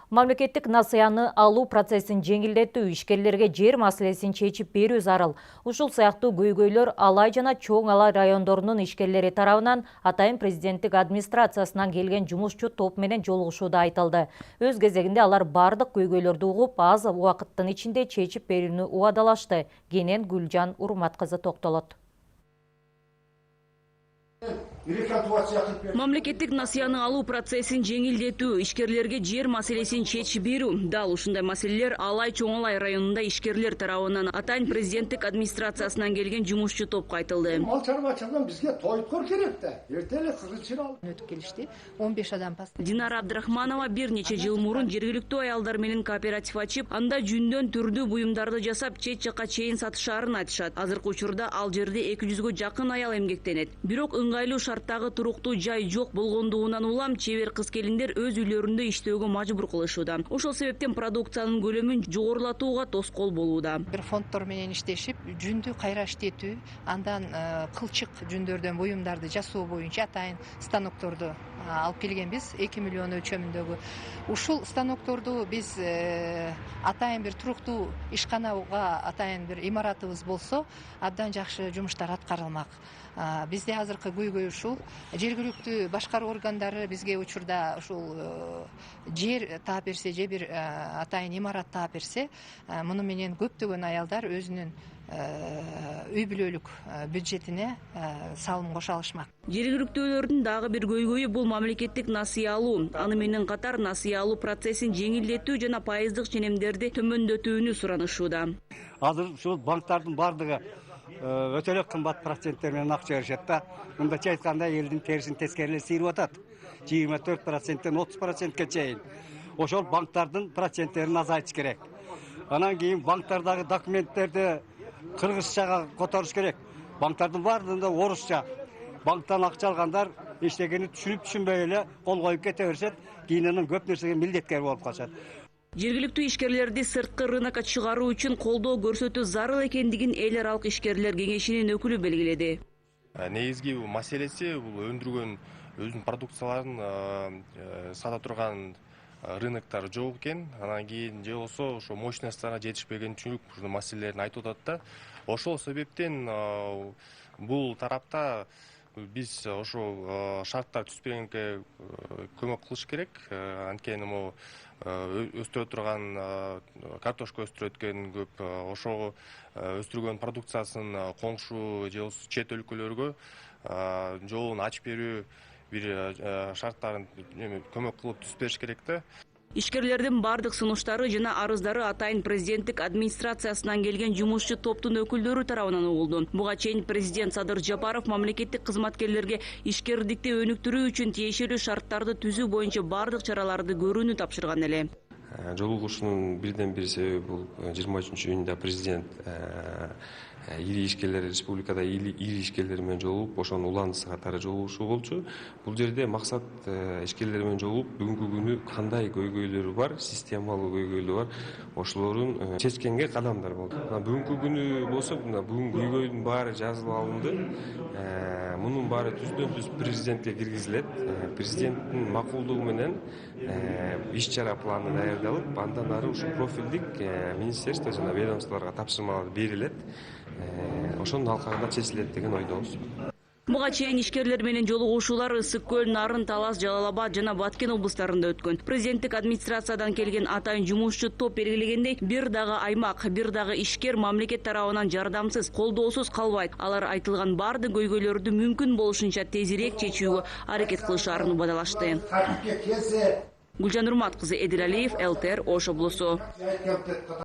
Мамлекеттик насыяны алуу процессин жеңилдетүү, ишкерлерге жер маселесин чечип берүү зарыл. Ушул сыяктуу көйгөйлөр Алай жана Чоң Алай райондорунун ишкерлери тарабынан атайын президенттик администрациясынан келген жумушчу топ менен жолугушууда айтылды. Өз кезегинде алар бардык көйгөйлөрдү угуп, аз убакыттын ичинде чечип берүүнү убадалашты. Кенен Гүлжан Урмат кызы токтолот. Мамлекеттик насыяны алуу процессин жеңилдетүү, ишкерлерге жер маселесин чечип берүү. Дал ушундай маселелер Алай Чоң Алай районунда ишкерлер тарабынан атайын президенттик администрациясынан келген жумушчу топко айтылды. Мал чарбачылыгын бизге тойткор керек да. Эртең эле кызылчыр алып өтүп келишти. 15 адам паст. Динара Абдрахманова бир нече жыл мурун жергиликтүү аялдар менен кооператив ачып, анда жүндөн түрдүү буюмдарды жасап, чет жакка чейин сатышаарын айтышат. Азыркы учурда ал жерде 200гө жакын аял эмгектенет. Бирок ыңгайлуу шарттагы туруктуу жай жок болгондугунан улам чебер кыз-келиндер өз үйлөрүндө иштөөгө мажбур кылышууда. Ошол себептен продукциянын көлөмүн жогорулатууга тоскоол болууда. Бир фонддор менен иштешип, жүндү кайра иштетүү, андан кылчык жүндөрдөн буюмдарды жасоо боюнча атайын станокторду алып келгенбиз, 2 миллион өлчөмүндөгү. Ушул станокторду биз атайын бир туруктуу ишканага атайын бир имаратыбыз болсо, абдан жакшы жумуштар аткарылмак. Бизде азыркы көйгөй ушул. Жергиликтүү башкаруу органдары бизге учурда ушул жер таап берсе, же бир атайын имарат таап берсе, муну менен көптөгөн аялдар өзүнүн үй бүлөлүк бюджетине салым кошо алышмак. Жергиликтүүлөрдүн дагы бир көйгөйү бул мамлекеттик насыя алуу. Аны менен катар насыя алуу процессин жеңилдетүү жана пайыздык ченемдерди төмөндөтүүнү суранышууда. Азыр ушул банктардын бардыгы өтө эле кымбат проценттер менен акча беришет да. Мындайча айтканда элдин терисин тескерилеп сыйрып атат. 24%-тен 30%-ке чейин. Ошол банктардын проценттерин азайтыш керек. Анан кийин банктардагы документтерди кыргызчага которуш керек. Банктардын баардыгында орусча. Банктан акча алгандар иштегени түшүнүп-түшүнбөй эле кол коюп кете беришет. Кийин анан көп нерсеге милдеткер болуп калышат. Жергиликтүү ишкерлерди сырткы рынокко чыгаруу үчүн колдоо көрсөтүү зарыл экендигин эл аралык ишкерлер кеңешинин өкүлү белгиледи. Негизги маселеси бул өндүргөн өзүнүн продукцияларын сата турган рыноктор жок экен. Анан кийин же болсо ошо мощностторуна жетишпеген үчүн ушул маселелерин айтып атат да. Ошол себептен бул тарапта биз ошо шарттар түзбөгөнгө көмөк кылыш керек. Анткени могу өстүрө турган картошка өстүрөт экен көп, ошого өстүргөн продукциясын коңшу же чет өлкөлөргө жолун ачып берүү бир шарттарын көмөк кылып түзүп бериш керек да. Ишкерлердин бардык сунуштары жана арыздары атайын президенттик администрациясынан келген жумушчу топтун өкүлдөрү тарабынан угулду. Буга чейин президент Садыр Жапаров мамлекеттик кызматкерлерге ишкердикти өнүктүрүү үчүн тиешелүү шарттарды түзүү боюнча бардык чараларды көрүүнү тапшырган эле. Жолугушуунун бирден бир себеби бул 23-июнда президент ири ишкерлер республикада ири ишкерлер менен жолугуп, ошонун уландысы катары жолугушуу болчу. Бул жерде максат ишкерлер менен жолугуп, бүгүнкү күнү кандай көйгөйлөрү бар, системалуу көйгөйлөр бар, ошолорун чечкенге кадамдар болду. Бүгүнкү күнү болсо, бүгүн көйгөйдүн баары жазылып алынды. Мунун баары түздөн-түз президентке киргизилет. Президенттин макулдугу менен иш-чара планы даярдалып, андан ары ушу профилдик министерство жана ведомстволорго тапшырмалар берилет. Ошонун алкагында чечилет деген ойдобуз. Буга чейин ишкерлер менен жолугушуулар Ысык көл, Нарын, Талас, Жалал Абад жана Баткен облустарында өткөн. Президенттик администрациядан келген атайын жумушчу топ белгилегендей, бир дагы аймак, бир дагы ишкер мамлекет тарабынан жардамсыз, колдоосуз калбайт. Алар айтылган бардык көйгөйлөрдү мүмкүн болушунча тезирээк чечүүгө аракет кылышаарын убадалашты. Гүлжан Урмат кызы, Эдил Алиев, ЛТР, Ош облусу.